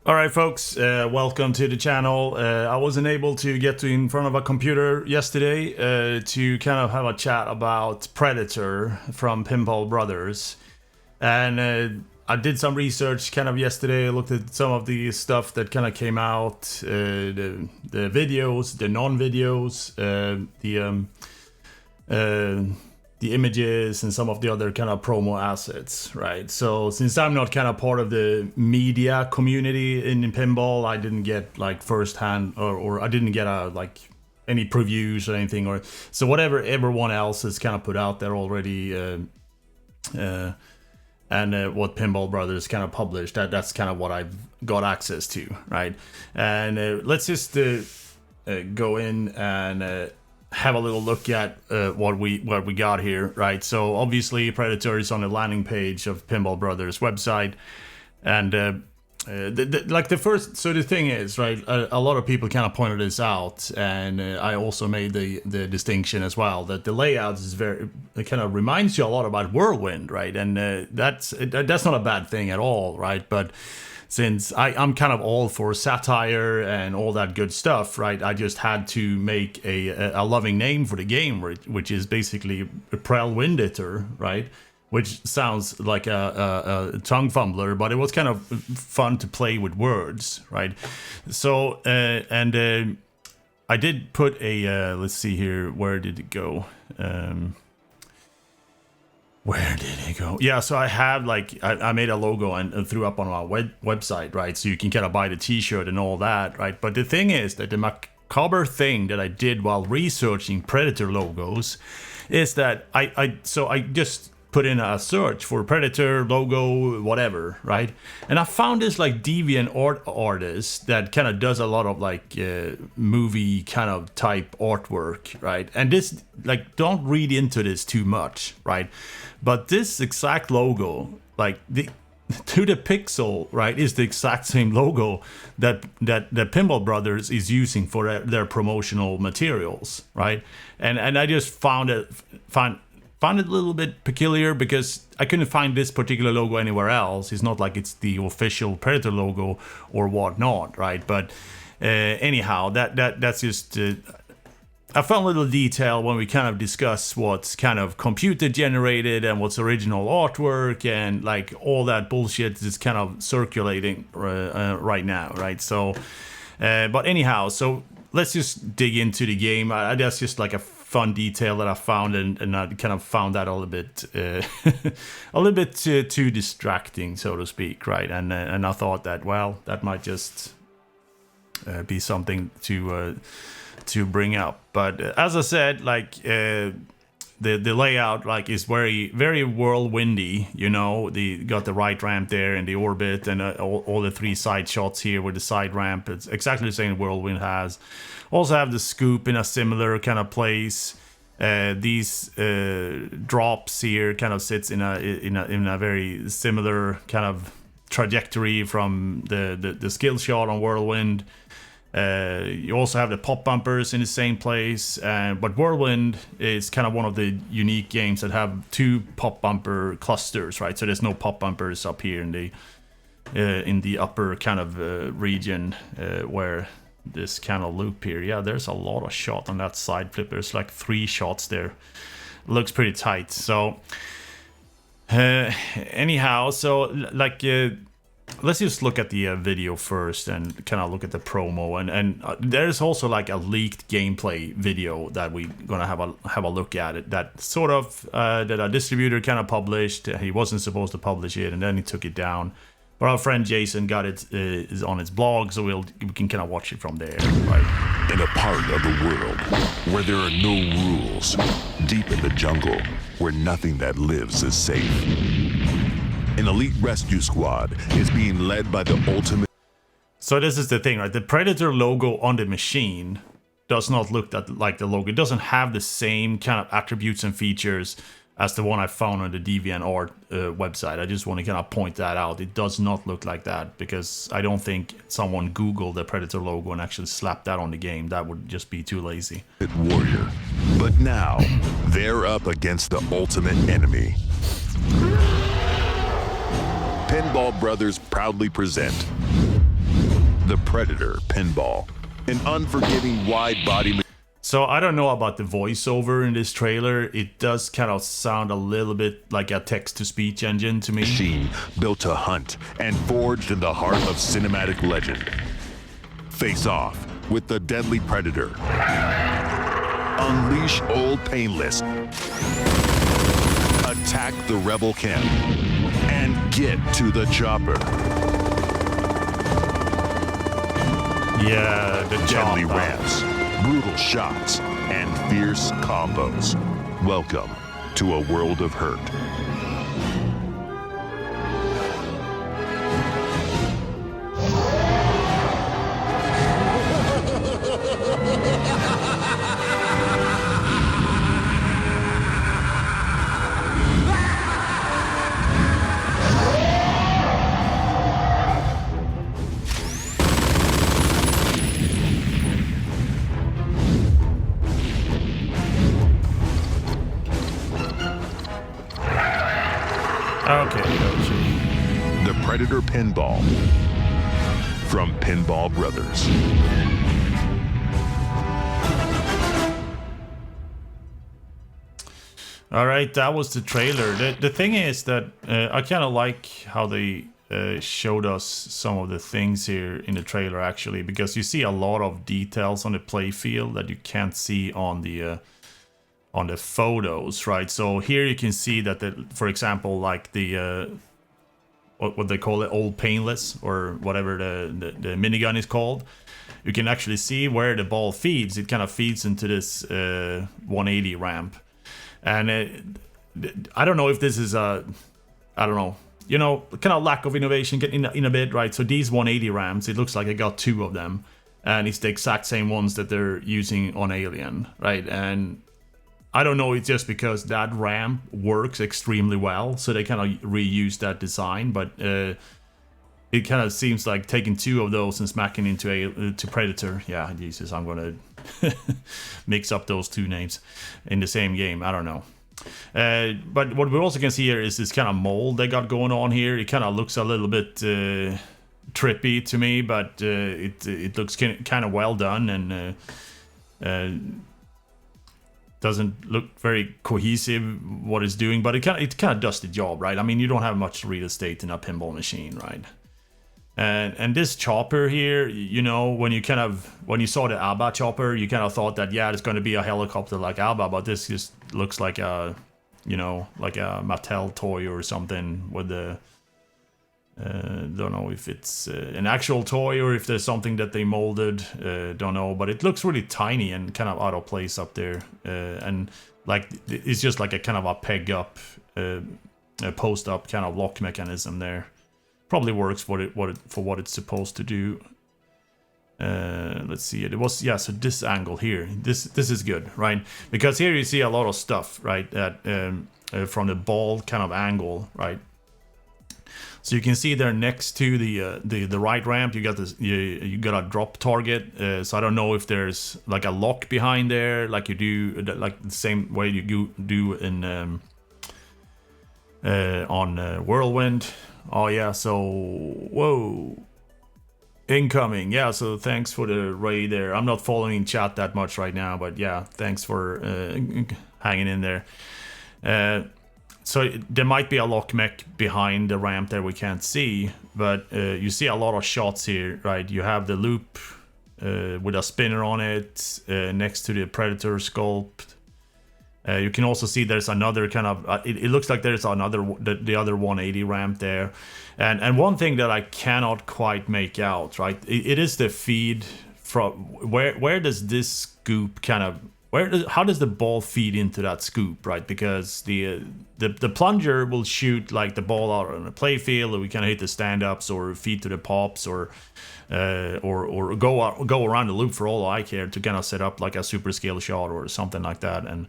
All right, folks, welcome to the channel. I wasn't able to get in front of a computer yesterday to kind of have a chat about Predator from Pinball Brothers. And I did some research kind of yesterday. I looked at some of the stuff that kind of came out, the videos, the non-videos, the images and some of the other kind of promo assets, right? So since I'm not kind of part of the media community in pinball, I didn't get like firsthand or I didn't get like any previews or anything, or so whatever everyone else has kind of put out there already, and what Pinball Brothers kind of published, that's kind of what I've got access to, right? And let's just go in and have a little look at what we got here, right? So obviously Predator is on the landing page of Pinball Brothers website, and the thing is, right, a lot of people kind of pointed this out, and I also made the distinction as well that the layout is it kind of reminds you a lot about Whirlwind, right? And that's not a bad thing at all, right? But since I'm kind of all for satire and all that good stuff, right? I just had to make a loving name for the game, which is basically Prelwindator, right? Which sounds like a tongue fumbler, but it was kind of fun to play with words, right? So, I did put a, let's see here, where did it go? Where did it go? Yeah, so I have I made a logo and threw up on my website, right? So you can kind of buy the t-shirt and all that, right? But the thing is that the macabre thing that I did while researching Predator logos is that I just put in a search for Predator logo, whatever, right? And I found this like deviant artist that kind of does a lot of like movie kind of type artwork, right? And this, like, don't read into this too much, right? But this exact logo, like to the pixel, right, is the exact same logo that Pinball Brothers is using for their promotional materials, right? And I just found it a little bit peculiar because I couldn't find this particular logo anywhere else. It's not like it's the official Predator logo or whatnot, right? But anyhow, that's just I found a little detail when we kind of discuss what's kind of computer generated and what's original artwork, and like all that bullshit is kind of circulating right now, right? So, but anyhow, so let's just dig into the game. That's just like a fun detail that I found, and I kind of found that a little bit too distracting, so to speak, right? And I thought that, well, that might just be something to bring up. But as I said, like the layout like is very whirlwindy, you know. Got the right ramp there and the orbit, and all the three side shots here with the side ramp. It's exactly the same Whirlwind has. Also have the scoop in a similar kind of place. These drops here kind of sits in a very similar kind of trajectory from the skill shot on Whirlwind. You also have the pop bumpers in the same place, but Whirlwind is kind of one of the unique games that have two pop bumper clusters, right? So there's no pop bumpers up here in the upper kind of region where this kind of loop here. Yeah, there's a lot of shot on that side flip. There's like 3 shots there. Looks pretty tight. So anyhow, so like let's just look at the video first and kind of look at the promo, and there's also like a leaked gameplay video that we're gonna have a look at it, that sort of that a distributor kind of published. He wasn't supposed to publish it, and then he took it down, but our friend Jason got it is on his blog, so we can kind of watch it from there, right? In a part of the world where there are no rules, deep in the jungle where nothing that lives is safe, an elite rescue squad is being led by the ultimate. So this is the thing, right? The Predator logo on the machine does not look like the logo. It doesn't have the same kind of attributes and features as the one I found on the DeviantArt website. I just want to kind of point that out. It does not look like that, because I don't think someone Googled the Predator logo and actually slapped that on the game. That would just be too lazy. Warrior. But now, they're up against the ultimate enemy. Pinball Brothers proudly present The Predator Pinball, an unforgiving wide-body So I don't know about the voiceover in this trailer. It does kind of sound a little bit like a text-to-speech engine to me. machine built to hunt and forged in the heart of cinematic legend. Face off with the deadly Predator. Unleash Old Painless. Attack the rebel camp. And get to the chopper. Yeah, the Deadly chopper. ramps, brutal shots, and fierce combos. Welcome to a world of hurt. Okay, gotcha. The Predator Pinball from Pinball Brothers. All right, that was the trailer. The thing is that I kind of like how they showed us some of the things here in the trailer, actually, because you see a lot of details on the playfield that you can't see on the photos, right? So here you can see that, for example, like the what they call it, old painless, or whatever the minigun is called. You can actually see where the ball feeds. It kind of feeds into this 180 ramp. And I don't know if this is I don't know, you know, kind of lack of innovation in a bit, right? So these 180 ramps, it looks like I got 2 of them, and it's the exact same ones that they're using on Alien, right? And I don't know, it's just because that ramp works extremely well, so they kind of reuse that design, but it kind of seems like taking 2 of those and smacking into Predator. Yeah, Jesus, I'm gonna mix up those 2 names in the same game. I don't know. But what we also can see here is this kind of mold they got going on here. It kind of looks a little bit trippy to me, but it looks kind of well done, and doesn't look very cohesive what it's doing, but it kind of does the job, right? I mean, you don't have much real estate in a pinball machine, right? And this chopper here, you know, when you saw the ABBA chopper, you kind of thought that, yeah, it's going to be a helicopter like ABBA, but this just looks like a, you know, like a Mattel toy or something with the, don't know if it's an actual toy or if there's something that they molded, don't know, but it looks really tiny and kind of out of place up there, and like it's just like a kind of a peg up, a post up kind of lock mechanism there. Probably works for what it's supposed to do. Let's see it. It was, yeah, so this angle here, this is good, right? Because here you see a lot of stuff, right, that from the ball kind of angle, right? So you can see there next to the right ramp, you got this, you got a drop target. So I don't know if there's like a lock behind there, like you do, like the same way you do in on Whirlwind. Oh yeah, so whoa, incoming. Yeah, so thanks for the ray there. I'm not following chat that much right now, but yeah, thanks for hanging in there. So there might be a lock mech behind the ramp there we can't see, but you see a lot of shots here, right? You have the loop with a spinner on it next to the Predator sculpt. You can also see there's another kind of it looks like there's another the other 180 ramp there, and one thing that I cannot quite make out, right, it is the feed from where does this scoop kind of how does the ball feed into that scoop, right? Because the plunger will shoot like the ball out on a play field, or we kind of hit the stand-ups or feed to the pops, or go around the loop for all I care to kind of set up like a super scale shot or something like that. And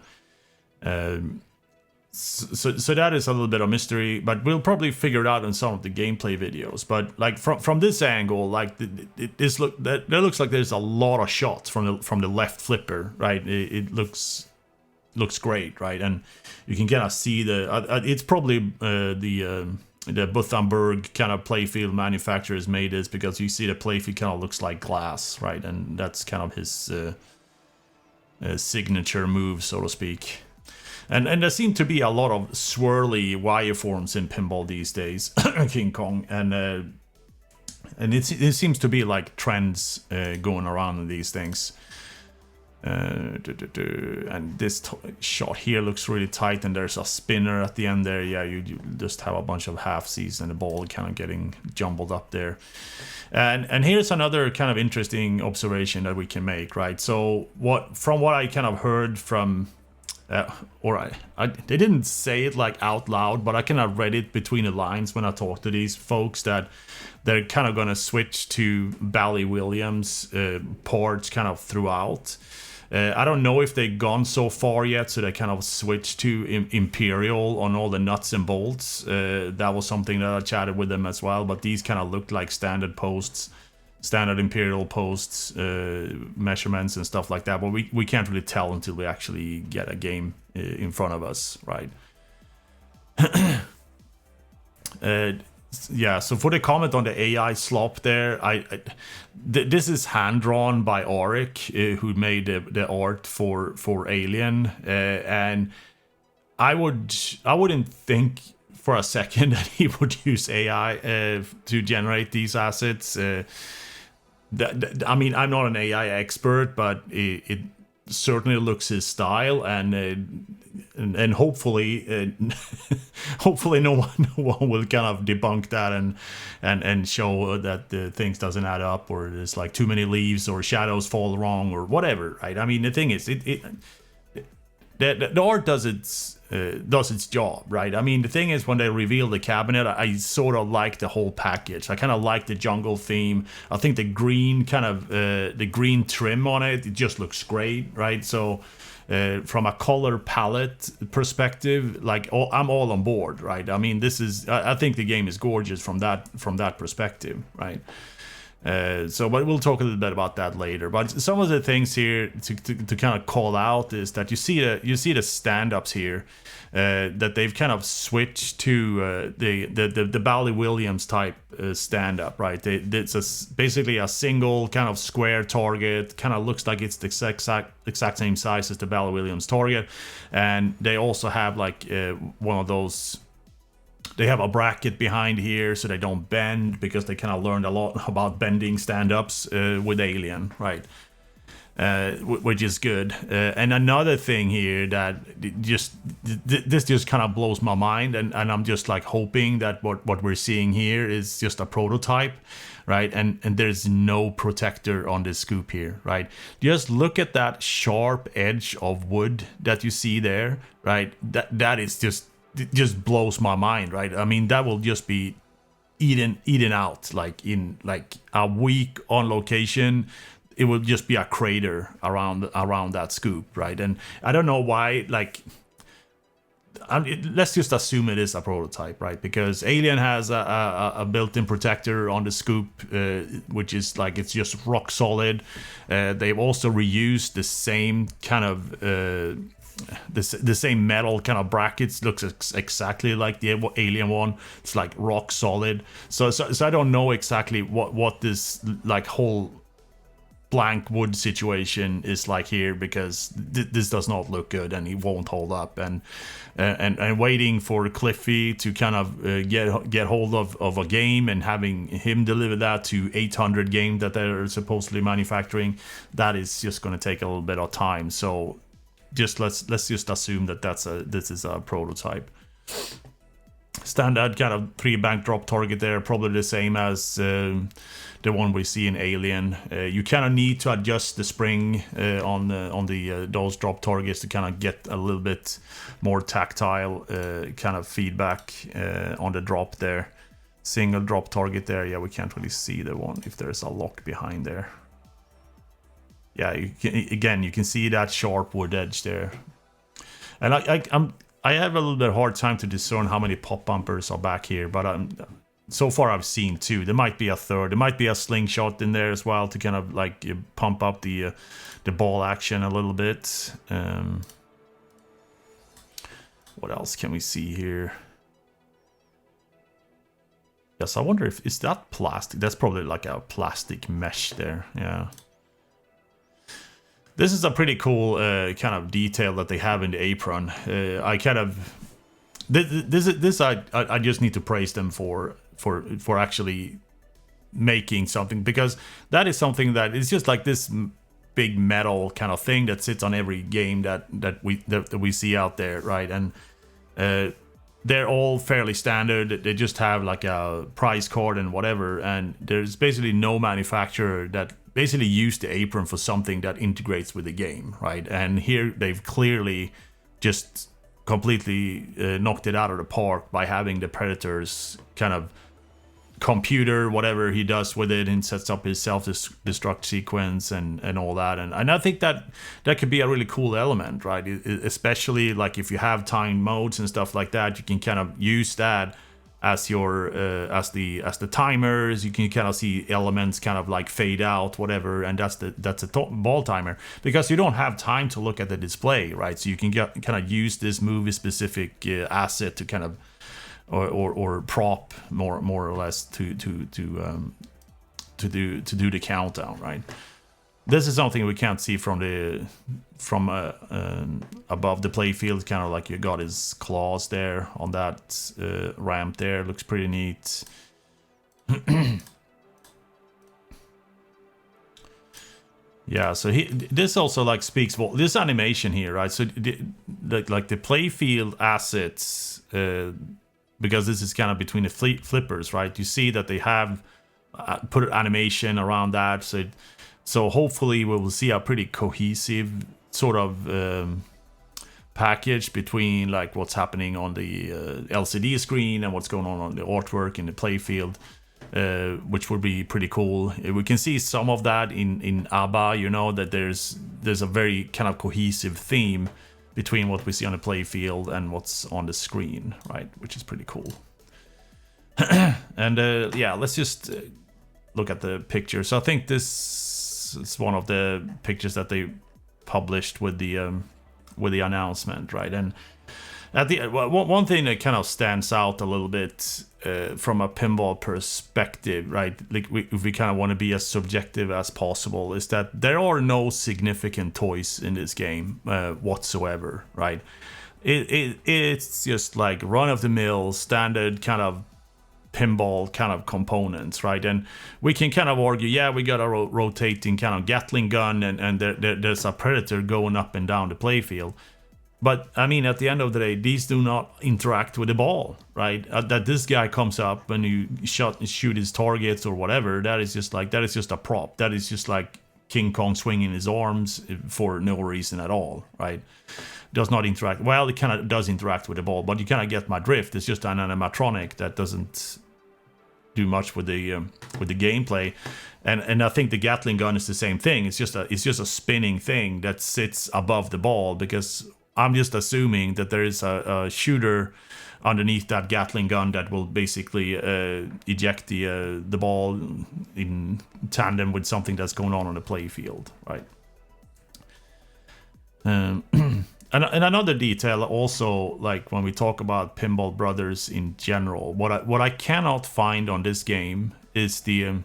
so that is a little bit of mystery, but we'll probably figure it out in some of the gameplay videos. But like from this angle, like there looks like there's a lot of shots from the left flipper, right? It looks great, right? And you can kind of see it's probably the the Gothenburg kind of Playfield manufacturers made this, because you see the Playfield kind of looks like glass, right? And that's kind of his signature move, so to speak. And there seem to be a lot of swirly wireforms in pinball these days, King Kong, and it seems to be like trends going around in these things. And this shot here looks really tight, and there's a spinner at the end there. Yeah, you just have a bunch of half-Cs and the ball kind of getting jumbled up there. And here's another kind of interesting observation that we can make, right? So from what I kind of heard from, they didn't say it like out loud, but I kind of read it between the lines when I talked to these folks, that they're kind of going to switch to Bally Williams ports kind of throughout. I don't know if they've gone so far yet, so they kind of switched to Imperial on all the nuts and bolts. That was something that I chatted with them as well, but these kind of looked like standard posts, standard Imperial posts, measurements and stuff like that, but we can't really tell until we actually get a game in front of us, right? Yeah, so for the comment on the AI slop there, this is hand-drawn by Auric, who made the art for Alien, and I wouldn't think for a second that he would use AI to generate these assets. I mean, I'm not an AI expert, but it certainly looks his style, and hopefully hopefully no one will kind of debunk that and show that the things doesn't add up, or there's like too many leaves or shadows fall wrong or whatever, right? I mean, the thing is, the art does its job, right? I mean, the thing is, when they reveal the cabinet, I sort of like the whole package. I kind of like the jungle theme. I think the green kind of the green trim on it just looks great, right? So from a color palette perspective, like I'm all on board, right? I mean, I think the game is gorgeous from that perspective, right? But we'll talk a little bit about that later. But some of the things here to kind of call out is that you see the stand-ups here, that they've kind of switched to the Bally Williams type stand-up, right? It's basically a single kind of square target, kind of looks like it's the exact same size as the Bally Williams target, and they also have like one of those. They have a bracket behind here so they don't bend, because they kind of learned a lot about bending stand-ups with Alien, right? Which is good. And another thing here that this just kind of blows my mind, and I'm just like hoping that what we're seeing here is just a prototype, right? And there's no protector on this scoop here, right? Just look at that sharp edge of wood that you see there, right? That is just... It just blows my mind, right? I mean, that will just be eaten out, like in like a week on location. It will just be a crater around that scoop, right? And I don't know why. Like, let's just assume it is a prototype, right? Because Alien has a built-in protector on the scoop, which is like, it's just rock solid. They've also reused the same kind of the same metal kind of brackets. Looks exactly like the Alien one. It's like rock solid. So I don't know exactly what this like whole blank wood situation is like here, because this does not look good and it won't hold up. And waiting for Cliffy to kind of get hold of a game and having him deliver that to 800 game that they're supposedly manufacturing, that is just going to take a little bit of time. So let's just assume that this is a prototype. Standard kind of 3 bank drop target there, probably the same as the one we see in Alien. You kind of need to adjust the spring on those drop targets to kind of get a little bit more tactile kind of feedback on the drop there. Single drop target there, yeah, we can't really see the one if there's a lock behind there. Yeah, you can see that sharp wood edge there. And I have a little bit hard time to discern how many pop bumpers are back here, but so far I've seen 2. There might be a third. There might be a slingshot in there as well to kind of like pump up the ball action a little bit. What else can we see here? Yes, I wonder if is that plastic. That's probably like a plastic mesh there. Yeah. This is a pretty cool kind of detail that they have in the apron. I kind of this I just need to praise them for actually making something, because that is something that is just like this big metal kind of thing that sits on every game that we see out there, right? And they're all fairly standard. They just have like a price card and whatever, and there's basically no manufacturer that basically used the apron for something that integrates with the game, right? And here they've clearly just completely knocked it out of the park by having the Predator's kind of computer, whatever he does with it, and sets up his self-destruct sequence and all that. And I think that could be a really cool element, right? Especially like if you have time modes and stuff like that, you can kind of use that as your as the timers. You can kind of see elements kind of like fade out, whatever, and that's a ball timer, because you don't have time to look at the display, right? So you can kind of use this movie specific asset to kind of or prop more or less to do the countdown, right? This is something we can't see from above the playfield. Kind of like you got his claws there on that ramp there. Looks pretty neat. Yeah, so this also like speaks well, this animation here, right? So like the playfield assets, because this is kind of between the flippers, right? You see that they have put animation around that, so hopefully we will see a pretty cohesive sort of package between like what's happening on the LCD screen and what's going on the artwork in the playfield, which would be pretty cool. We can see some of that in ABBA, you know, that there's a very kind of cohesive theme between what we see on the playfield and what's on the screen, right? Which is pretty cool. And yeah, let's just look at the picture. So I think this is one of the pictures that they published with the announcement, right? And at the one thing that kind of stands out a little bit from a pinball perspective, right? Like if we kind of want to be as subjective as possible, is that there are no significant toys in this game whatsoever, right? It's just like run-of-the-mill standard kind of pinball kind of components, right? And we can kind of argue, yeah, we got a rotating kind of Gatling gun, and there's a Predator going up and down the playfield. But I mean, at the end of the day, these do not interact with the ball, right? That this guy comes up and you shoot his targets or whatever, that is just a prop. That is just like King Kong swinging his arms for no reason at all, right? Does not interact. Well, it kind of does interact with the ball, but you kind of get my drift. It's just an animatronic that doesn't do much with the gameplay. And I think the Gatling gun is the same thing. It's just a spinning thing that sits above the ball, because I'm just assuming that there is a shooter underneath that Gatling gun that will basically eject the ball in tandem with something that's going on the playfield, right? And another detail also, like when we talk about Pinball Brothers in general, what I cannot find on this game is the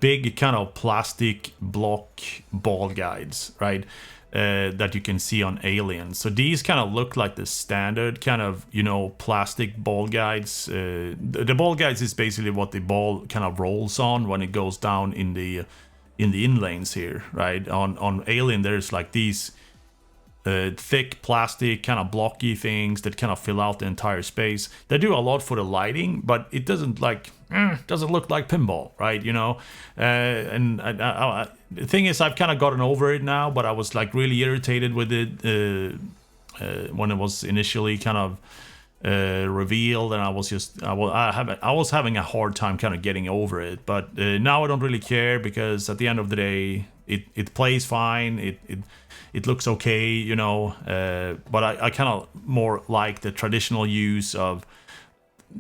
big kind of plastic block ball guides, right? That you can see on Alien. So these kind of look like the standard kind of, you know, plastic ball guides. The ball guides is basically what the ball kind of rolls on when it goes down in the in lanes here, right? On Alien, there's like these thick plastic kind of blocky things that kind of fill out the entire space. They do a lot for the lighting, but it doesn't look like pinball, right? You know, and the thing is, I've kind of gotten over it now, but I was like really irritated with it when it was initially kind of revealed, and I was having a hard time kind of getting over it. But now I don't really care, because at the end of the day, it plays fine. It looks okay, you know. But I kind of more like the traditional use of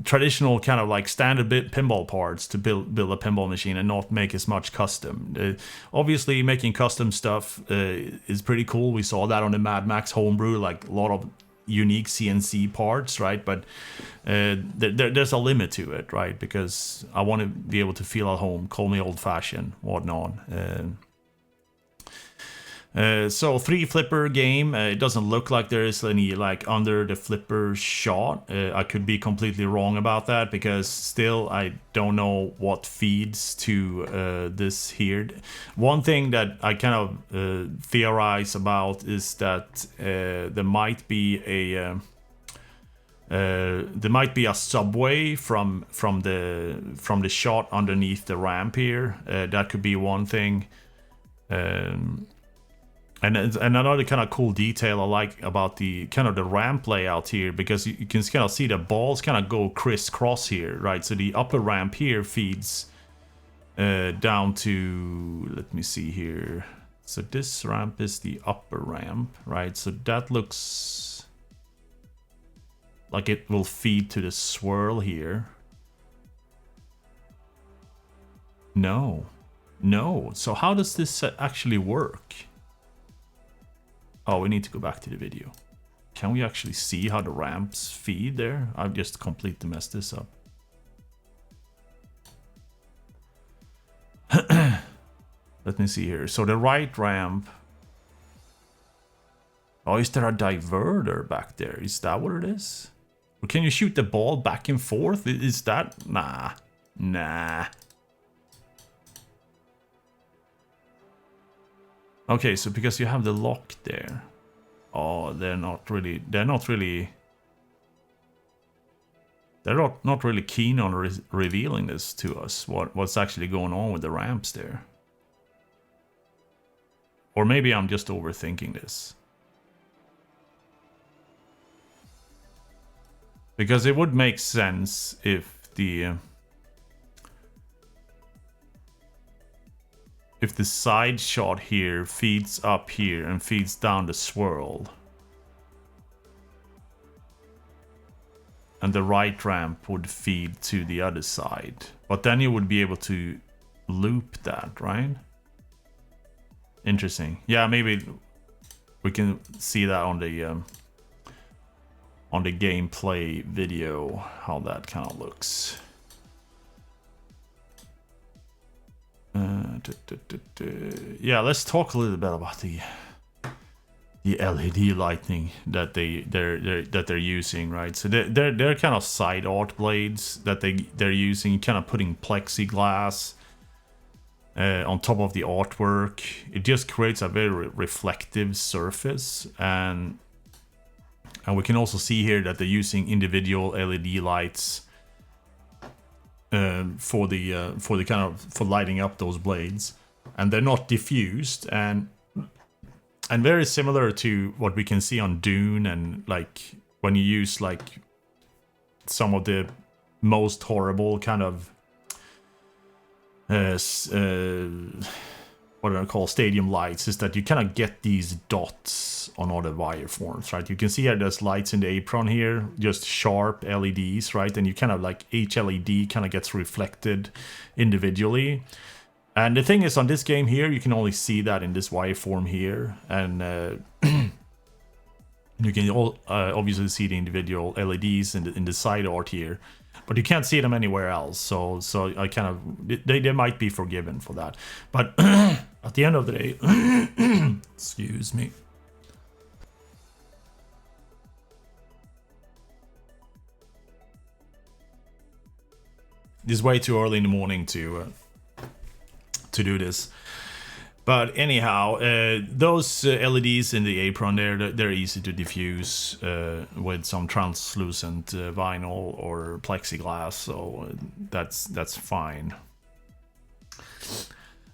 traditional kind of like standard pinball parts to build a pinball machine, and not make as much custom. Obviously, making custom stuff is pretty cool. We saw that on the Mad Max homebrew, like a lot of unique CNC parts, right? But there's a limit to it, right? Because I want to be able to feel at home, call me old-fashioned, whatnot. So 3 flipper game. It doesn't look like there is any like under the flipper shot. I could be completely wrong about that, because still I don't know what feeds to this here. One thing that I kind of theorize about is that there might be a subway from the shot underneath the ramp here. That could be one thing. And another kind of cool detail I like about the kind of the ramp layout here, because you can kind of see the balls kind of go crisscross here, right? So the upper ramp here feeds down to, let me see here. So this ramp is the upper ramp, right? So that looks like it will feed to the swirl here. No. So how does this actually work? Oh, we need to go back to the video. Can we actually see how the ramps feed there? I've just completely messed this up. Let me see here. So the right ramp. Oh, is there a diverter back there? Is that what it is? Or can you shoot the ball back and forth? Is that? Nah. Okay, so because you have the lock there. Oh, they're not really keen on revealing this to us, what's actually going on with the ramps there. Or maybe I'm just overthinking this. Because it would make sense if the side shot here feeds up here and feeds down the swirl, and the right ramp would feed to the other side, but then you would be able to loop that, right? Interesting. Yeah, maybe we can see that on the gameplay video, how that kind of looks. Yeah, let's talk a little bit about the LED lighting that they're using, right? So they're kind of side art blades that they're using, kind of putting plexiglass on top of the artwork. It just creates a very reflective surface, and we can also see here that they're using individual LED lights for lighting up those blades, and they're not diffused, and very similar to what we can see on Dune, and like when you use like some of the most horrible kind of what do I call stadium lights, is that you kind of get these dots on all the wire forms, right? You can see here there's lights in the apron here, just sharp LEDs, right? And you kind of like each LED kind of gets reflected individually. And the thing is, on this game here, you can only see that in this wire form here, and you can obviously see the individual LEDs in the side art here, but you can't see them anywhere else. So I kind of they might be forgiven for that, but at the end of the day, excuse me. It's way too early in the morning to do this. But anyhow, those LEDs in the apron they're easy to diffuse with some translucent vinyl or plexiglass, so that's fine.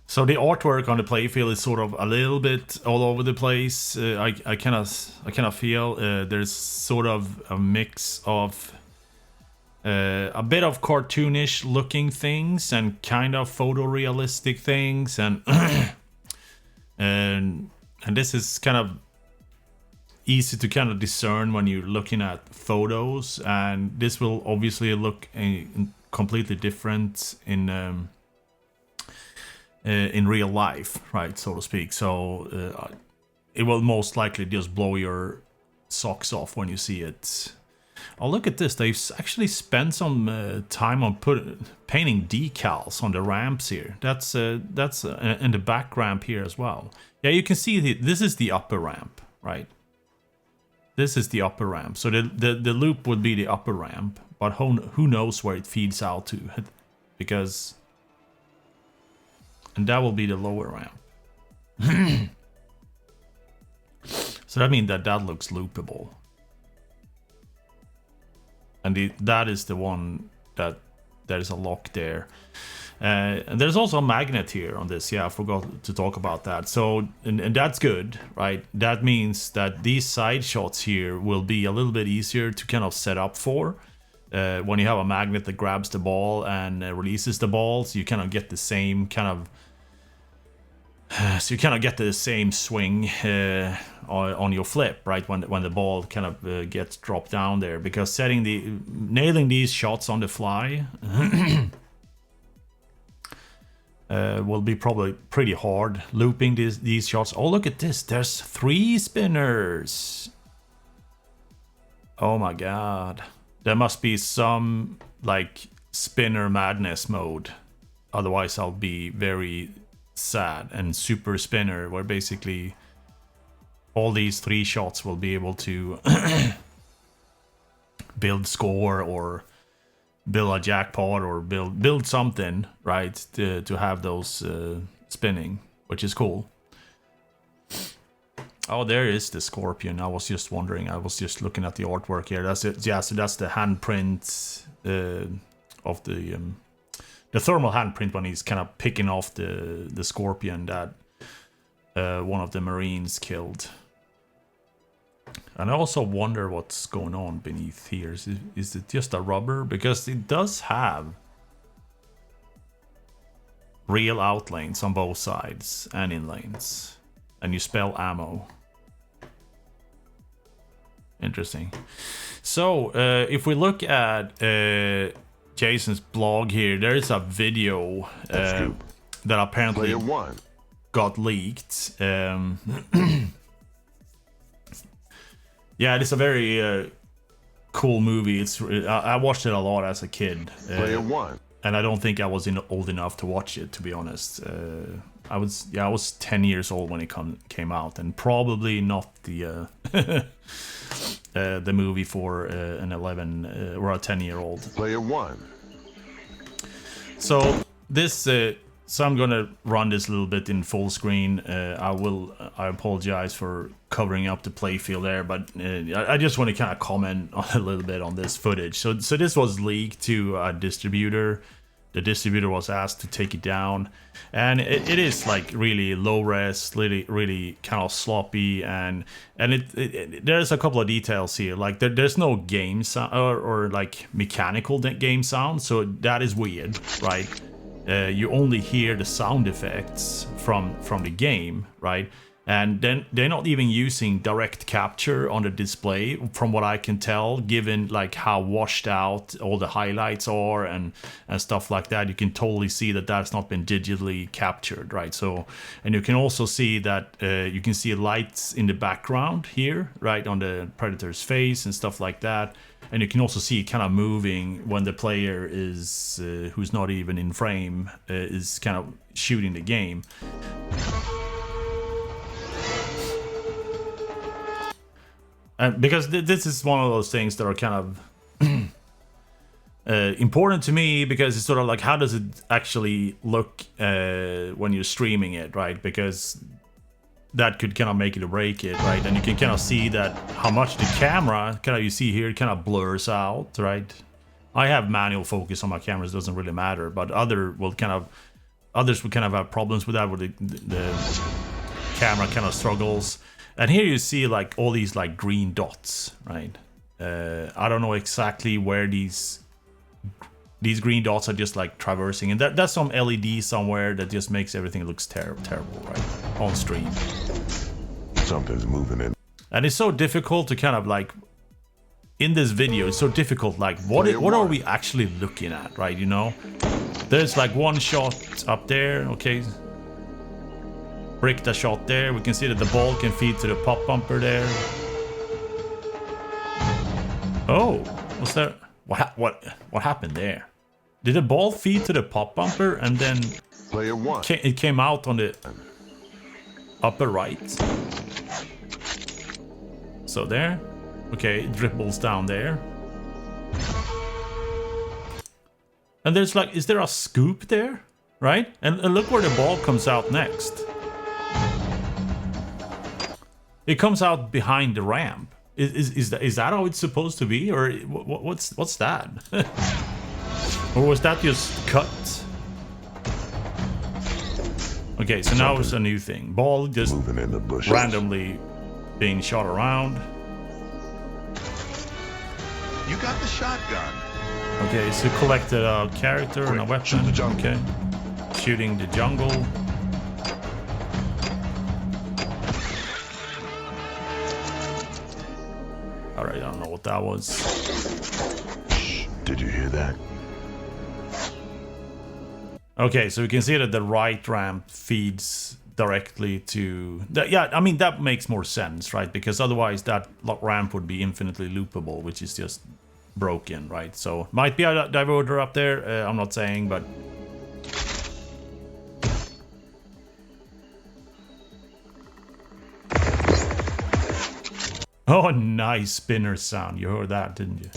So the artwork on the playfield is sort of a little bit all over the place. I kind of feel there's sort of a mix of a bit of cartoonish looking things and kind of photorealistic things, and and this is kind of easy to kind of discern when you're looking at photos, and this will obviously look completely different in real life, right, so to speak. So it will most likely just blow your socks off when you see it. Oh, look at this. They've actually spent some time on painting decals on the ramps here. That's in the back ramp here as well. Yeah, you can see this is the upper ramp, right? This is the upper ramp. So the loop would be the upper ramp, but who knows where it feeds out to, because, and that will be the lower ramp. So that means that looks loopable. And that is the one that there is a lock there. And there's also a magnet here on this. Yeah, I forgot to talk about that. So, and that's good, right? That means that these side shots here will be a little bit easier to kind of set up for. When you have a magnet that grabs the ball and releases the ball, so you kind of get the same kind of... So you kind of get the same swing on your flip, right? When the ball kind of gets dropped down there, because nailing these shots on the fly will be probably pretty hard. Looping these shots. Oh, look at this! There's 3 spinners. Oh my god! There must be some like spinner madness mode. Otherwise, I'll be very sad. And super spinner, where basically all these 3 shots will be able to build score or build a jackpot or build something, right, to have those spinning, which is cool. Oh, there is the scorpion. I was just wondering. I was just looking at the artwork here. That's it. Yeah, so that's the handprint of the thermal handprint when he's kind of picking off the scorpion that one of the Marines killed. And I also wonder what's going on beneath here. Is it just a rubber? Because it does have real outlanes on both sides and inlanes. And you spell ammo. Interesting. So, if we look at Jason's blog here, there is a video that apparently got leaked. Yeah, it's a very cool movie. I watched it a lot as a kid. And I don't think I was old enough to watch it, to be honest. I was 10 years old when it came out, and probably not the the movie for an 11 or a 10-year-old. So this, so I'm gonna run this a little bit in full screen. I apologize for covering up the playfield there, but I just want to kind of comment a little bit on this footage. So this was leaked to a distributor. The distributor was asked to take it down, and it is like really low res, really kind of sloppy, and there's a couple of details here. Like there's no game sound or like mechanical game sound, so that is weird, right? You only hear the sound effects from the game, right? And then they're not even using direct capture on the display, from what I can tell, given like how washed out all the highlights are and stuff like that. You can totally see that that's not been digitally captured, right? So, and you can also see that you can see lights in the background here, right, on the Predator's face and stuff like that. And you can also see it kind of moving when the player is, who's not even in frame, is kind of shooting the game. Because this is one of those things that are kind of important to me, because it's sort of like, how does it actually look when you're streaming it, right? Because that could kind of make it or break it, right? And you can kind of see that how much the camera, kind of you see here, kind of blurs out, right? I have manual focus on my cameras, doesn't really matter, but others will kind of have problems with that, where the camera kind of struggles. And here you see like all these like green dots, right? I don't know exactly where these green dots are just like traversing, and that's some LED somewhere that just makes everything looks terrible, right? On stream. Something's moving in. And it's so difficult to kind of like, in this video, it's so difficult, like what are we actually looking at, right? You know, there's like one shot up there, okay. Bricked a shot there. We can see that the ball can feed to the pop bumper there. Oh, was there... What happened there? Did the ball feed to the pop bumper and then Player one. it came out on the upper right? So there. Okay, it dribbles down there. And there's like, is there a scoop there? Right? And look where the ball comes out next. It comes out behind the ramp. Is that how it's supposed to be? Or what's that? Or was that just cut? Okay, so now it's a new thing. Ball just Moving in the bushes. randomly being shot around. You got the shotgun. Okay, so collected a character and a Quick, weapon. shoot the jungle. Okay. Shooting the jungle. Alright, I don't know what that was. Shh, did you hear that? Okay, so we can see that the right ramp feeds directly to... Yeah, I mean, that makes more sense, right? Because otherwise that ramp would be infinitely loopable, which is just broken, right? So, might be a diverter up there, I'm not saying, but... Oh, nice spinner sound. You heard that, didn't you?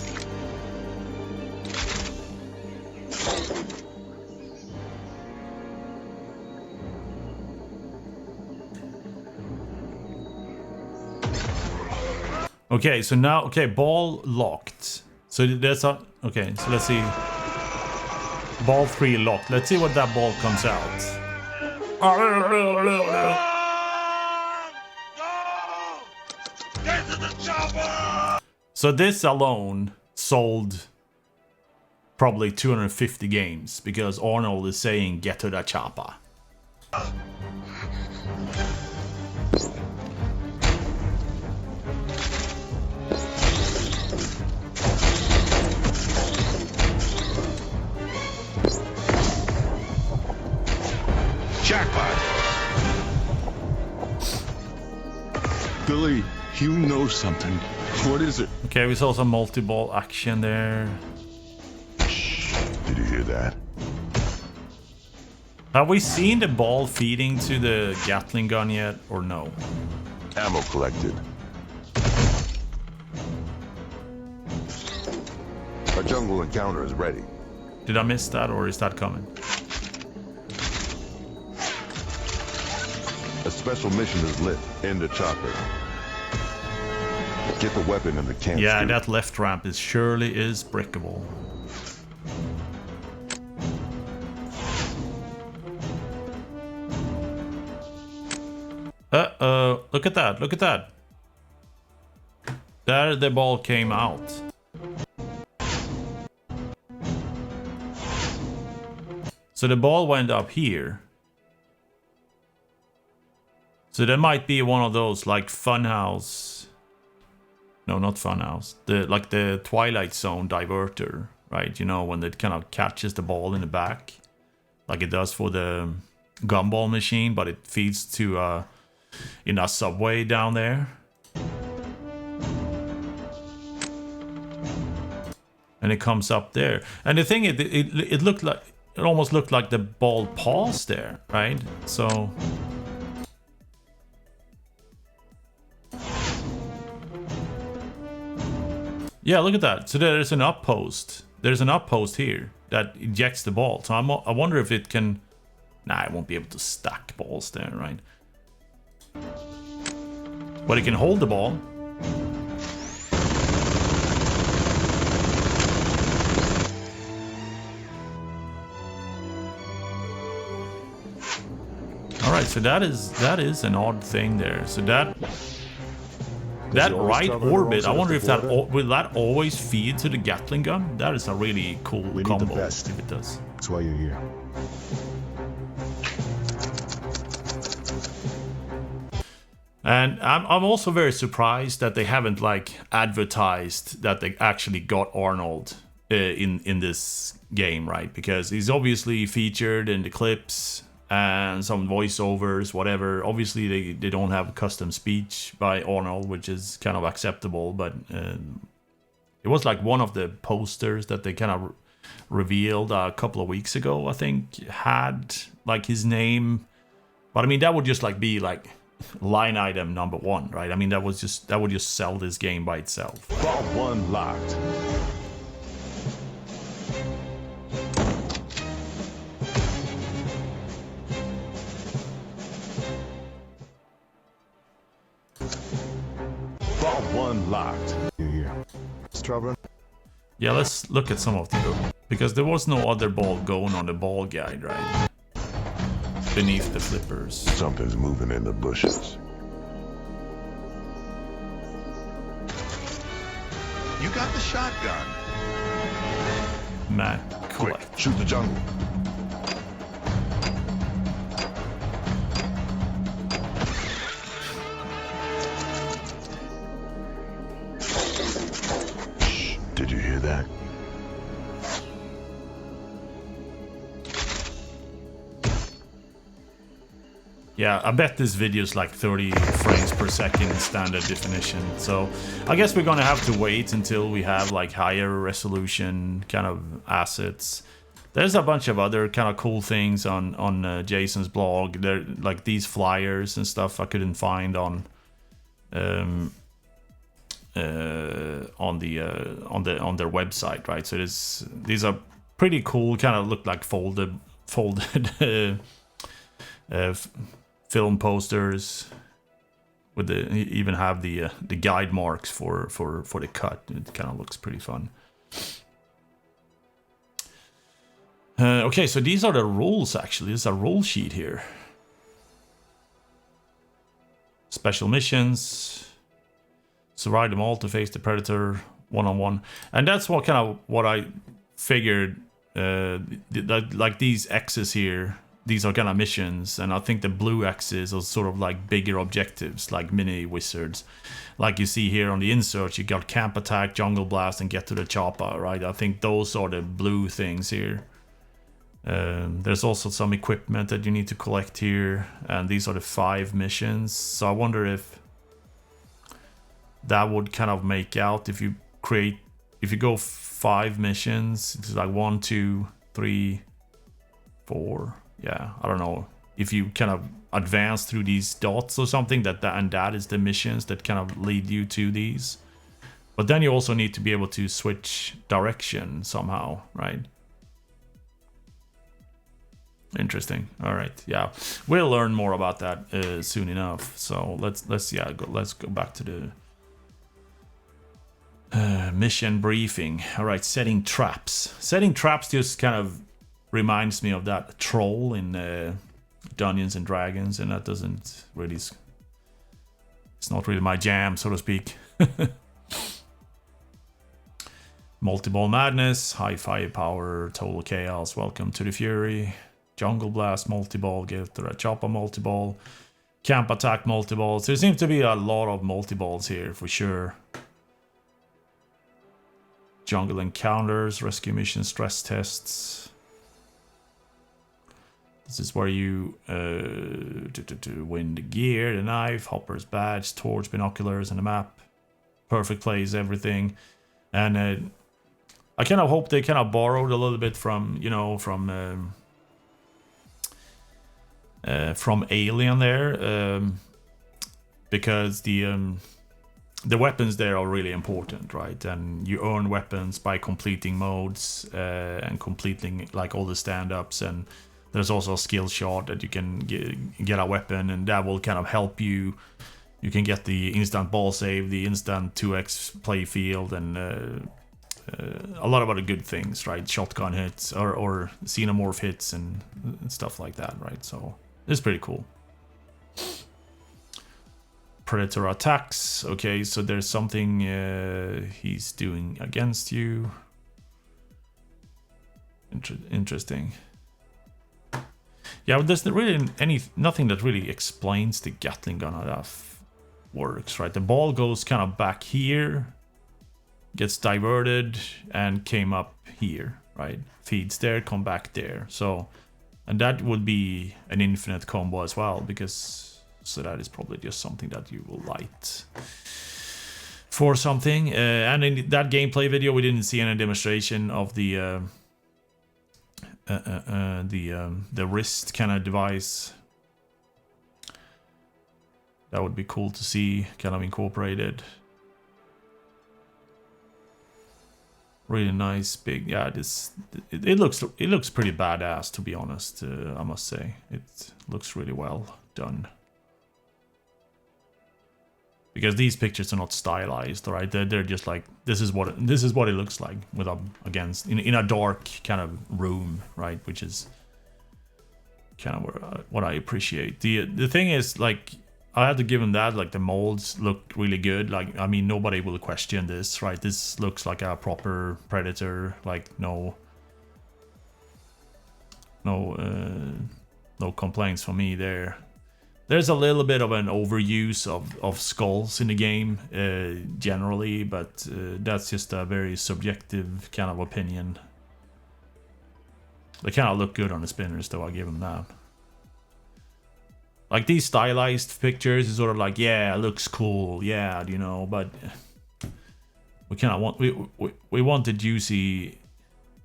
Okay, so now, okay, ball locked. So there's a, okay, so let's see. Ball 3 locked. Let's see what that ball comes out. So this alone sold probably 250 games because Arnold is saying get to the chopper. Jackpot. Billy, you know something. What is it? Okay, we saw some multi-ball action there. Shh, did you hear that? Have we seen the ball feeding to the Gatling gun yet, or no? Ammo collected. A jungle encounter is ready. Did I miss that, or is that coming? A special mission is lit. End the chopper. Get the weapon in the camp. Yeah, scoop. that left ramp surely is brickable. Uh-oh, look at that, look at that. There the ball came out. So the ball went up here. So there might be one of those like Funhouse. No, not Funhouse. Like the Twilight Zone diverter, right? You know, when it kind of catches the ball in the back, like it does for the gumball machine, but it feeds to in a subway down there. And it comes up there. And the thing is, it looked like, it almost looked like the ball paused there, right? So yeah, look at that. So there's an outpost. There's an outpost here that ejects the ball. So I wonder if it can... Nah, it won't be able to stack balls there, right? But it can hold the ball. Alright, so that is an odd thing there. So that right orbit, I wonder if that will that always feed to the Gatling gun? That is a really cool combo if it does. That's why you're here. And I'm also very surprised that they haven't like advertised that they actually got Arnold in this game, right? Because he's obviously featured in the clips and some voiceovers, whatever. Obviously they don't have custom speech by Arnold, which is kind of acceptable, but It was like one of the posters that they kind of revealed a couple of weeks ago, I think, had like his name. But I mean, that would just like be like line item number 1, right? I mean, that would just sell this game by itself. Vault 1 locked. Vault 1 locked. Yeah. Strawberry. Yeah, let's look at some of them, because there was no other ball going on the ball guide, right? Beneath the flippers. Something's moving in the bushes. You got the shotgun. Matt, Quick, collect. shoot the jungle. Shh, did you hear that? Yeah, I bet this video is like 30 frames per second standard definition. So I guess we're gonna have to wait until we have like higher resolution kind of assets. There's a bunch of other kind of cool things on Jason's blog. There, like these flyers and stuff I couldn't find on their website, right? So these are pretty cool. Kind of look like folded film posters with the even have the guide marks for the cut. It kind of looks pretty fun. Okay, so these are the rules. Actually, there's a rule sheet here. Special missions. Survive them all to face the predator one-on-one, and that's what I figured. Like these X's here. These are kind of missions, and I think the blue X's are sort of like bigger objectives, like mini wizards. Like you see here on the insert, you got camp attack, jungle blast, and get to the chopper, right? I think those are the blue things here. There's also some equipment that you need to collect here, and these are the 5 missions. So I wonder if that would kind of make out if you go 5 missions. It's like 1, 2, 3, 4. Yeah, I don't know if you kind of advance through these dots or something, that is the missions that kind of lead you to these. But then you also need to be able to switch direction somehow, right? Interesting. All right, yeah, we'll learn more about that soon enough. So let's go back to the mission briefing. All right, setting traps. Setting traps just kind of reminds me of that troll in Dungeons and Dragons, and that doesn't really... It's not really my jam, so to speak. Multi-ball madness, high firepower, total chaos, welcome to the fury. Jungle blast, multi-ball, get to the chopper, multi-ball. Camp attack, multi-balls. There seems to be a lot of multi-balls here, for sure. Jungle encounters, rescue mission, stress tests. This is where you win the gear, the knife, hopper's badge, torch, binoculars, and the map. Perfect place, everything. And I kind of hope they kind of borrowed a little bit from, from Alien there, because the weapons there are really important, right? And you earn weapons by completing modes and completing like all the stand-ups, and there's also a skill shot that you can get a weapon, and that will kind of help you. You can get the instant ball save, the instant 2x playfield, and a lot of other good things, right? Shotgun hits or xenomorph hits and stuff like that, right? So it's pretty cool. Predator attacks. Okay, so there's something he's doing against you. Interesting. Yeah, but there's really nothing that really explains the Gatling gun how that works, right? The ball goes kind of back here, gets diverted, and came up here, right? Feeds there, come back there. So, and that would be an infinite combo as well, because so that is probably just something that you will light for something. And in that gameplay video, we didn't see any demonstration of the wrist kind of device. That would be cool to see kind of incorporated. Really nice, big. Yeah, it looks pretty badass, to be honest. I must say, it looks really well done. Because these pictures are not stylized, right? They're just like this is what it looks like with against in a dark kind of room, right? Which is kind of what I appreciate. The thing is, like, I had to give him that. Like, the molds look really good. Like, I mean, nobody will question this, right? This looks like a proper Predator. Like, no complaints from me there. There's a little bit of an overuse of skulls in the game, generally, but that's just a very subjective kind of opinion. They kind of look good on the spinners, though. I give them that. Like, these stylized pictures is sort of like, yeah, it looks cool, yeah, you know, but we kind of we want the juicy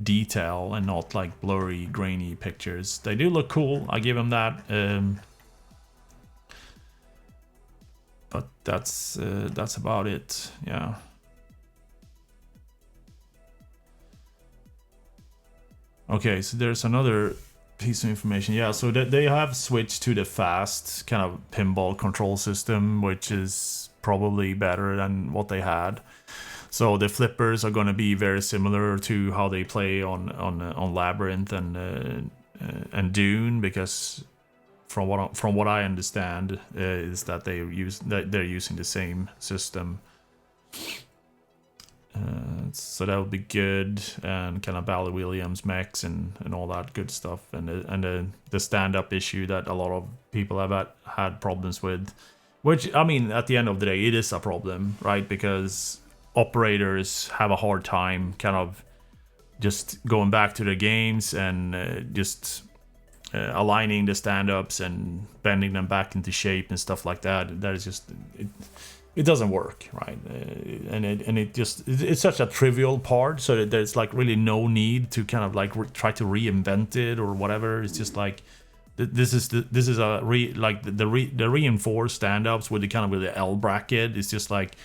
detail and not like blurry, grainy pictures. They do look cool. I give them that. But that's about it. Yeah. Okay, so there's another piece of information. Yeah, so they have switched to the fast kind of pinball control system, which is probably better than what they had. So the flippers are going to be very similar to how they play on Labyrinth and Dune, because from what I understand is that they're using the same system. So that would be good, and kind of Bally Williams mechs and all that good stuff, and the stand-up issue that a lot of people have had problems with, which, I mean, at the end of the day, it is a problem, right? Because operators have a hard time kind of just going back to the games and just aligning the stand-ups and bending them back into shape and stuff like that. That is just it doesn't work, right? It's such a trivial part, so that there's like really no need to kind of like try to reinvent it or whatever. It's just like this is the reinforced stand-ups with the L bracket. It's just like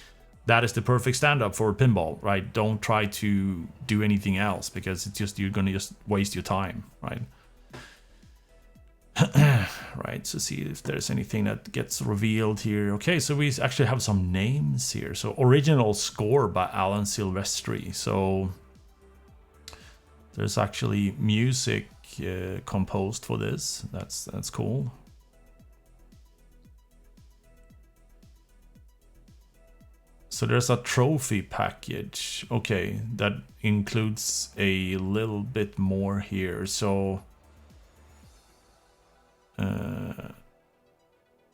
that is the perfect stand-up for pinball, right? Don't try to do anything else, because it's just, you're gonna just waste your time, right? Right, so see if there's anything that gets revealed here. Okay, so we actually have some names here. So original score by Alan Silvestri. So there's actually music composed for this. That's cool. So there's a trophy package. Okay, that includes a little bit more here. So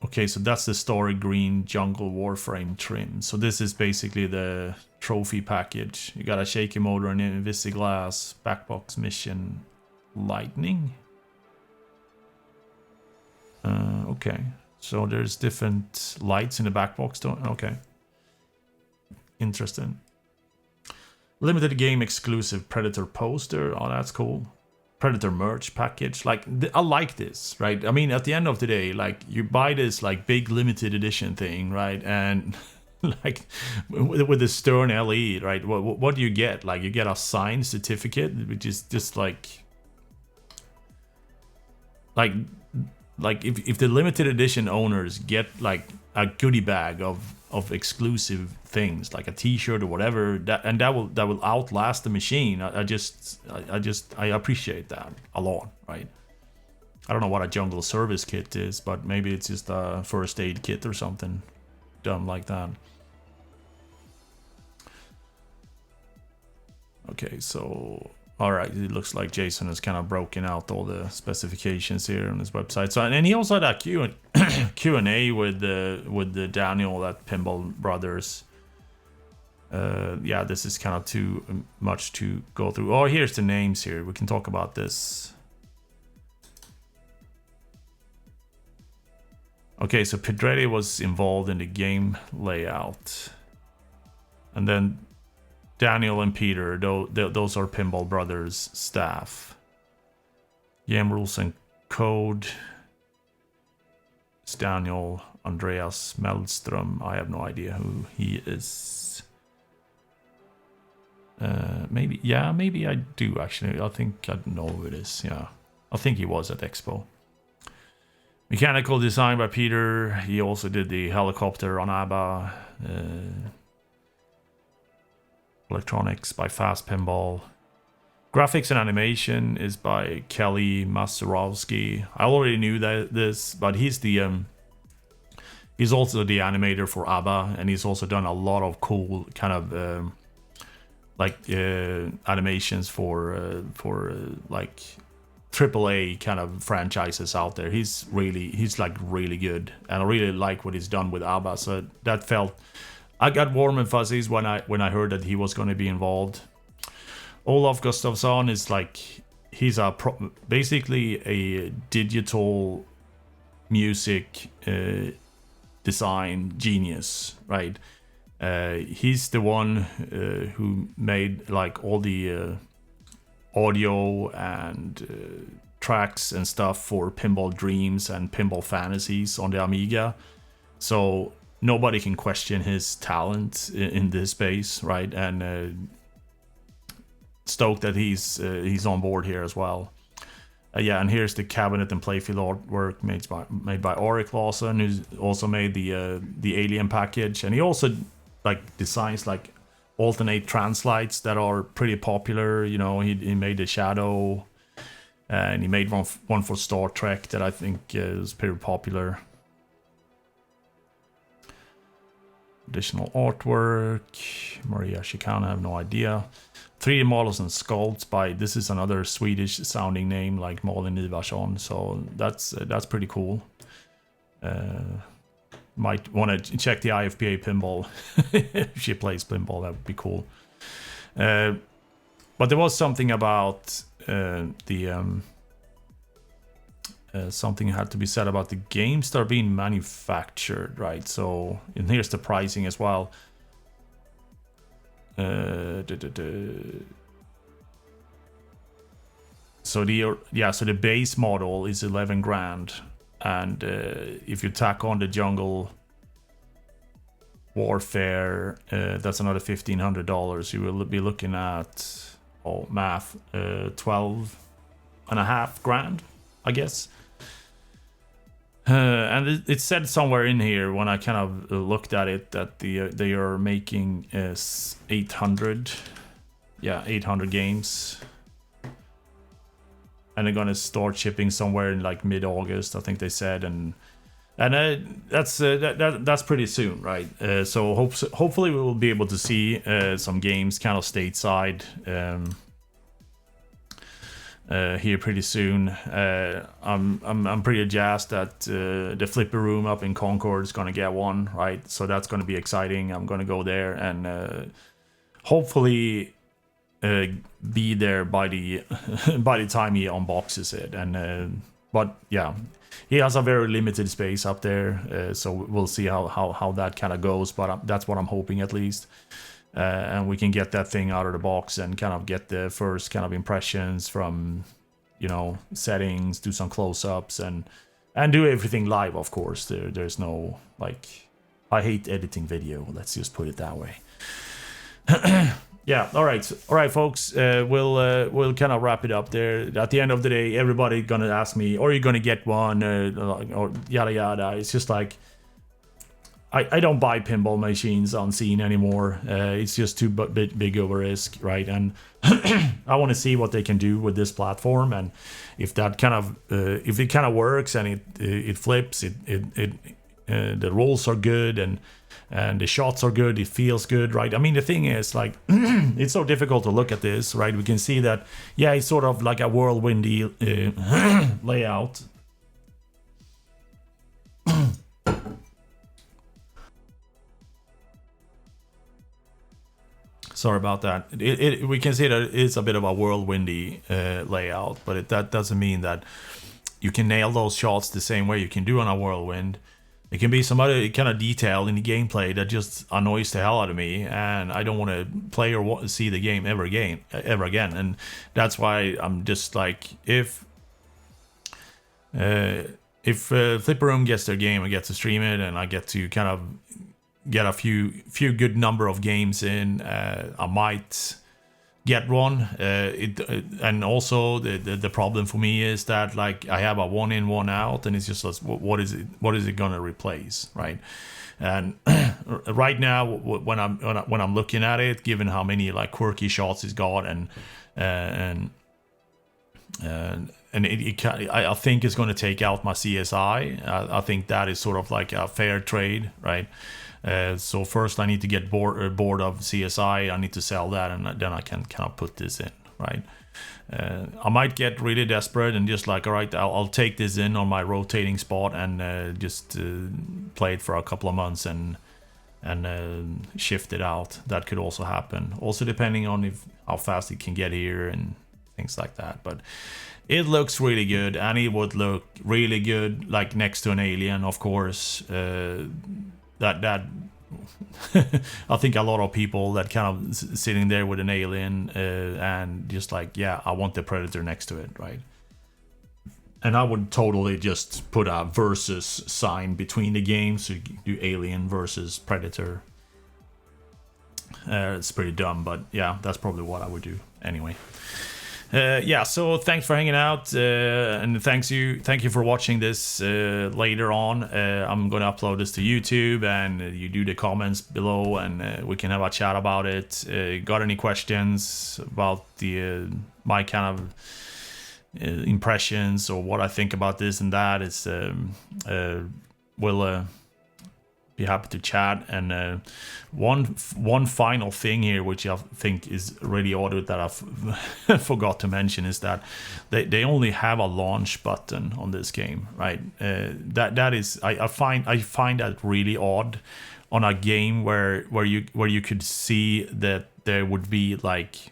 okay, so that's the story green jungle warframe trim. So this is basically the trophy package. You got a shaky motor and Invisiglass, backbox mission, lightning. Okay, so there's different lights in the backbox. Okay, interesting. Limited game exclusive Predator poster. Oh, that's cool. Predator merch package. Like, I like this, right? I mean, at the end of the day, like, you buy this like big limited edition thing, right? And like with the Stern LE, right? What do you get? Like, you get a signed certificate, which is just like if the limited edition owners get like a goodie bag of exclusive things, like a t-shirt or whatever, that will outlast the machine. I appreciate that a lot, right? I don't know what a jungle service kit is, but maybe it's just a first aid kit or something dumb like that. Okay, so all right, it looks like Jason has kind of broken out all the specifications here on his website. So, and he also had a Q&A with the Daniel at Pinball Brothers. Yeah, this is kind of too much to go through. Oh, here's the names here. We can talk about this. Okay, so Pedretti was involved in the game layout. And then Daniel and Peter, those are Pinball Brothers staff. Game rules and code. It's Daniel Andreas Meldström. I have no idea who he is. Maybe I do actually. I think I know who it is. Yeah, I think he was at Expo. Mechanical design by Peter. He also did the helicopter on ABBA. Electronics by Fast Pinball. Graphics and animation is by Kelly Masurowski. I already knew this, but he's he's also the animator for ABBA, and he's also done a lot of cool kind of animations for like AAA kind of franchises out there. He's like really good, and I really like what he's done with ABBA. So that felt, I got warm and fuzzies when I heard that he was going to be involved. Olaf Gustafsson is like, he's basically a digital music design genius, right? He's the one who made like all the audio and tracks and stuff for Pinball Dreams and Pinball Fantasies on the Amiga. So nobody can question his talent in this space, right? And stoked that he's on board here as well. And here's the cabinet and playfield artwork made by Arik Lawson, who's also made the Alien package, and he also like designs like alternate translights that are pretty popular. You know, he made the Shadow, and he made one for Star Trek that I think is pretty popular. Additional artwork, Maria Chicana, I have no idea. 3D models and sculpts by, this is another Swedish sounding name like Malin Ivarsson, so that's pretty cool. Might want to check the IFPA pinball if she plays pinball, that would be cool. But there was something about something had to be said about the games that are being manufactured, right? So, and here's the pricing as well. So the base model is 11 grand, and if you tack on the Jungle Warfare, that's another $1,500. You will be looking at 12.5 grand, I guess. And it said somewhere in here when I kind of looked at it that they are making 800 games, and they're gonna start shipping somewhere in like mid-August, I think they said, and that's pretty soon, right? So hopefully we will be able to see some games kind of stateside here pretty soon. I'm pretty jazzed that the Flipper Room up in Concord is gonna get one, right? So that's gonna be exciting. I'm gonna go there and hopefully be there by the time he unboxes it. And but yeah, he has a very limited space up there, so we'll see how that kind of goes. But that's what I'm hoping, at least. And we can get that thing out of the box and kind of get the first kind of impressions from, settings, do some close-ups, and do everything live, of course. There's no, I hate editing video, let's just put it that way. Yeah, all right, folks, we'll kind of wrap it up there. At the end of the day, everybody gonna ask me, are you gonna get one, or yada yada. It's just like, I don't buy pinball machines on scene anymore. It's just too big of a risk, right? And I want to see what they can do with this platform, and if that kind of if it kind of works and it flips, the rolls are good and the shots are good, it feels good, right? I mean, the thing is, like, it's so difficult to look at this, right? We can see that, yeah, it's sort of like a whirlwindy layout. Sorry about that. We can see that it's a bit of a whirlwindy layout, but that doesn't mean that you can nail those shots the same way you can do on a whirlwind. It can be some other kind of detail in the gameplay that just annoys the hell out of me, and I don't want to play or see the game ever again. And that's why I'm just like, if Flipper Room gets their game, I get to stream it, and I get to kind of get a few good number of games in, I might get one. And also the problem for me is that, like, I have a 1 in 1 out, and it's just what is it gonna replace, right? And right now when I'm looking at it, given how many like quirky shots it's got, I think it's going to take out my CSI. I think that is sort of like a fair trade, right? So first I need to get bored of CSI. I need to sell that, and then I can kind of put this in, right? I might get really desperate and just like, all right, I'll take this in on my rotating spot and just play it for a couple of months and shift it out. That could also happen. Also depending on how fast it can get here and things like that. But it looks really good, and it would look really good like next to an Alien, of course. That I think a lot of people that kind of sitting there with an Alien and just like, yeah, I want the Predator next to it, right? And I would totally just put a versus sign between the games, so you do Alien versus Predator. It's pretty dumb, but yeah, that's probably what I would do anyway. Yeah, so thanks for hanging out, and thank you for watching this later on. I'm gonna upload this to YouTube, and you do the comments below, and we can have a chat about it. Got any questions about my kind of impressions or what I think about this and that? We'll be happy to chat. And one final thing here, which I think is really odd that I forgot to mention, is that they only have a launch button on this game, right? That is, I find that really odd on a game where you could see that there would be like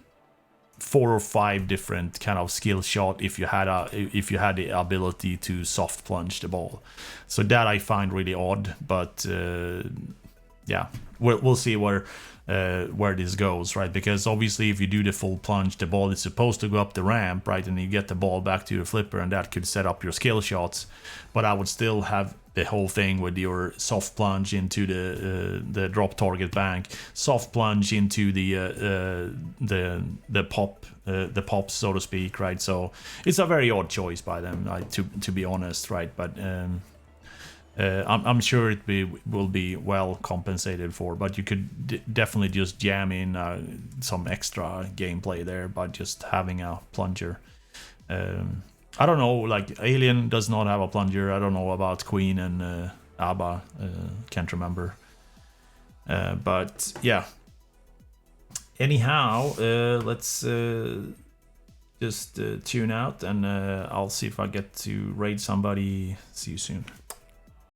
4 or 5 different kind of skill shot if you had the ability to soft plunge the ball. So that I find really odd, but yeah, we'll see where this goes, right? Because obviously if you do the full plunge, the ball is supposed to go up the ramp, right? And you get the ball back to your flipper, and that could set up your skill shots. But I would still have the whole thing with your soft plunge into the drop target bank, soft plunge into the pops, so to speak, right? So it's a very odd choice by them, to be honest, right? But I'm sure will be well compensated for. But you could definitely just jam in some extra gameplay there by just having a plunger. I don't know, like Alien does not have a plunger. I don't know about Queen and ABBA, can't remember. But yeah. Anyhow, let's just tune out, and I'll see if I get to raid somebody. See you soon.